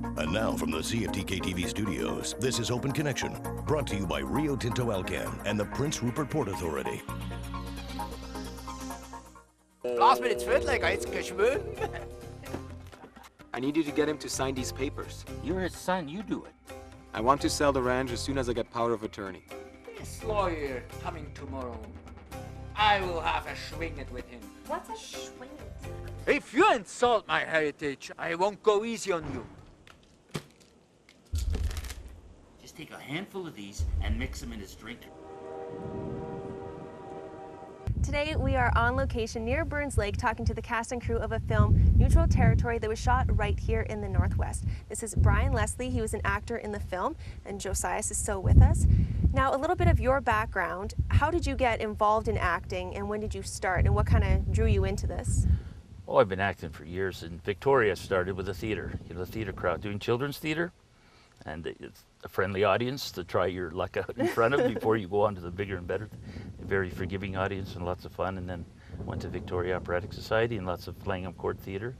And now from the CFTK-TV studios, this is Open Connection, brought to you by Rio Tinto Alcan and the Prince Rupert Port Authority. Blaas me dit vet like it's geschwön. I need you to get him to sign these papers. You're his son, you do it. I want to sell the ranch as soon as I get power of attorney. This lawyer coming tomorrow. I will have a swing it with him. What's a swing? If you insult my heritage, I won't go easy on you. Just take a handful of these and mix them in his drink. Today we are on location near Burns Lake talking to the cast and crew of a film, Neutral Territory, that was shot right here in the Northwest. This is E.B.Leslie. He was an actor in the film, and Josias is still with us. Now, a little bit of your background. How did you get involved in acting, and when did you start, and what kind of drew you into this? Oh, I've been acting for years. In Victoria, started with a theater, the theater crowd, doing children's theater. And it's a friendly audience to try your luck out in front of before you go on to the bigger and better. A very forgiving audience and lots of fun. And then went to Victoria Operatic Society and lots of Langham Court Theater.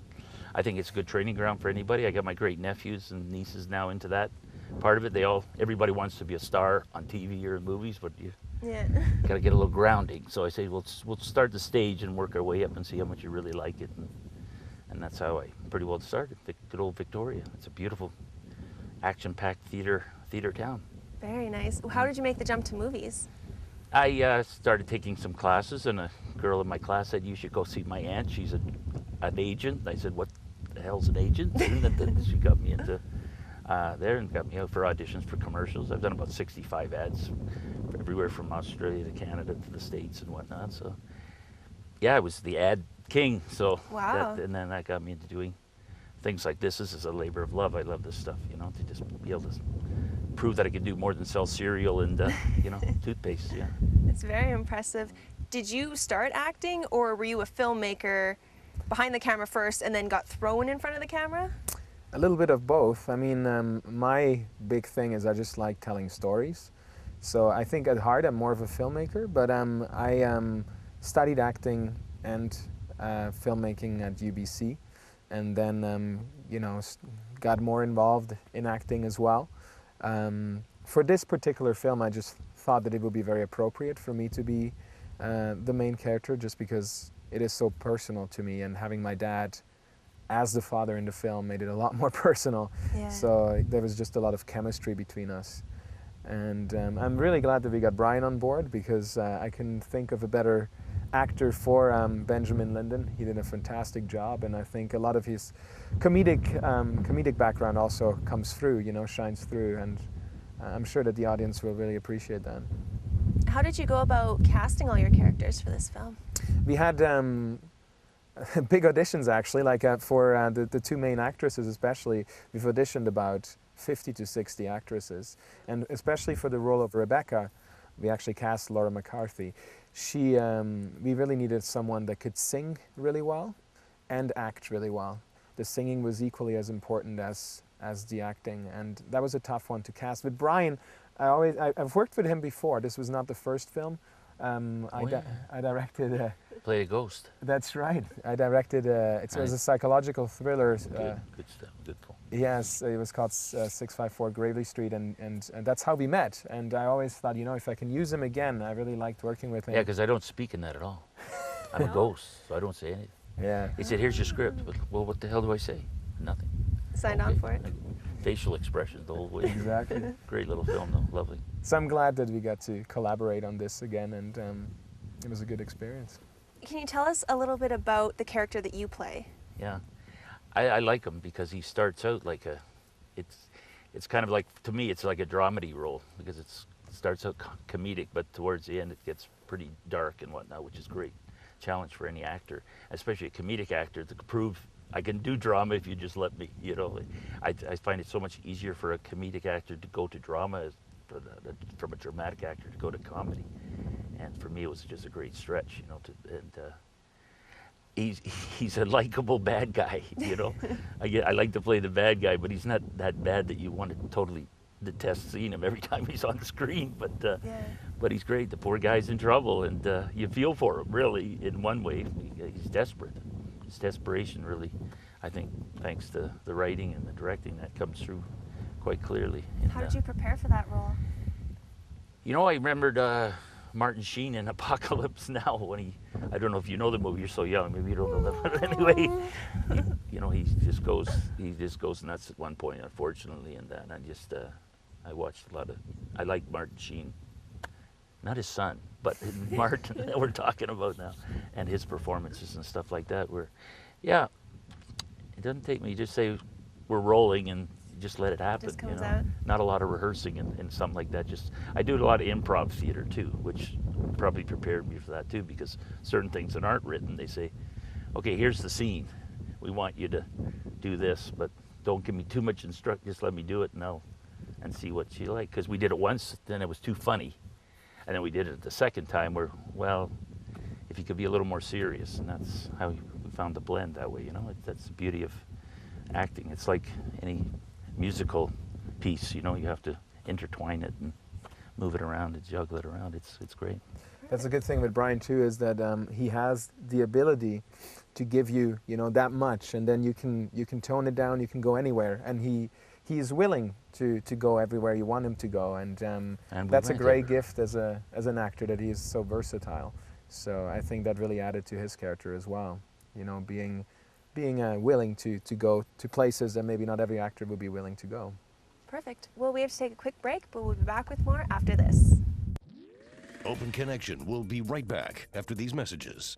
I think it's a good training ground for anybody. I got my great nephews and nieces now into that part of it. Everybody wants to be a star on TV or in movies, but you got to get a little grounding. So I say, we'll start the stage and work our way up and see how much you really like it. And that's how I pretty well started. Good old Victoria. It's a beautiful, action-packed theater town. Very nice. How did you make the jump to movies? I started taking some classes, and a girl in my class said, you should go see my aunt. She's an agent. I said, what the hell's an agent? And then she got me into there and got me out for auditions for commercials. I've done about 65 ads everywhere from Australia to Canada to the States and whatnot. So yeah, I was the ad king. So wow. And then that got me into doing things like this. This is a labor of love. I love this stuff, to just be able to prove that I can do more than sell cereal and, toothpaste, yeah. It's very impressive. Did you start acting, or were you a filmmaker behind the camera first and then got thrown in front of the camera? A little bit of both. I mean, my big thing is I just like telling stories. So I think at heart I'm more of a filmmaker, but I studied acting and filmmaking at UBC. And then, got more involved in acting as well. For this particular film, I just thought that it would be very appropriate for me to be the main character, just because it is so personal to me, and having my dad as the father in the film made it a lot more personal. Yeah. So there was just a lot of chemistry between us. And I'm really glad that we got Brian on board, because I can think of a better actor for Benjamin Linden. He did a fantastic job, and I think a lot of his comedic background also comes through, shines through, and I'm sure that the audience will really appreciate that. How did you go about casting all your characters for this film? We had big auditions, actually, like for the two main actresses especially. We've auditioned about 50 to 60 actresses, and especially for the role of Rebecca, we actually cast Laura McCarthy. We really needed someone that could sing really well and act really well. The singing was equally as important as the acting, and that was a tough one to cast. With Brian, I've worked with him before. This was not the first film. I directed... Play a ghost. That's right. I directed, it was a psychological thriller. Good stuff, good film. Yes, it was called 654 Gravely Street, and that's how we met. And I always thought, if I can use him again, I really liked working with him. Yeah, because I don't speak in that at all. I'm a ghost, so I don't say anything. Yeah. He said, here's your script. But, well, what the hell do I say? Nothing. Signed on for it. Facial expressions the whole way. Exactly. Great little film, though. Lovely. So I'm glad that we got to collaborate on this again, and it was a good experience. Can you tell us a little bit about the character that you play? Yeah. I like him because he starts out like it's kind of like, to me, it's like a dramedy role, because it starts out comedic, but towards the end it gets pretty dark and whatnot, which is great challenge for any actor, especially a comedic actor, to prove I can do drama if you just let me, I find it so much easier for a comedic actor to go to drama from a dramatic actor to go to comedy. And for me, it was just a great stretch, he's a likable bad guy, I like to play the bad guy, but he's not that bad that you want to totally detest seeing him every time he's on the screen. But he's great. The poor guy's in trouble, and you feel for him, really, in one way. He's desperate. His desperation, really, I think thanks to the writing and the directing, that comes through quite clearly. How did you prepare for that role? You know, I remembered Martin Sheen in Apocalypse Now when he, I don't know if you know the movie, you're so young, maybe you don't know that, but anyway, you know, he just goes nuts at one point, unfortunately, and that, and I watched a lot of, I like Martin Sheen, not his son, but Martin that we're talking about now, and his performances and stuff like that, where, yeah, it doesn't take me, you just say, we're rolling, and you just let it happen. Just comes you know? out. Not a lot of rehearsing and something like that. Just I do a lot of improv theater too, which probably prepared me for that too, because certain things that aren't written, they say, okay, here's the scene. We want you to do this, but don't give me too much instruction. Just let me do it and see what you like. Because we did it once, then it was too funny, and then we did it the second time where, well, if you could be a little more serious, and that's how we found the blend that way. You know, that's the beauty of acting. It's like any musical piece, you know, you have to intertwine it and move it around and juggle it around. It's great. That's a good thing with Brian too, is that he has the ability to give you, you know, that much, and then you can tone it down. You can go anywhere, and he's willing to go everywhere you want him to go, and that's a great gift as an actor, that he is so versatile. So I think that really added to his character as well. You know, being willing to go to places that maybe not every actor would be willing to go. Perfect. Well, we have to take a quick break, but we'll be back with more after this. Open Connection will be right back after these messages.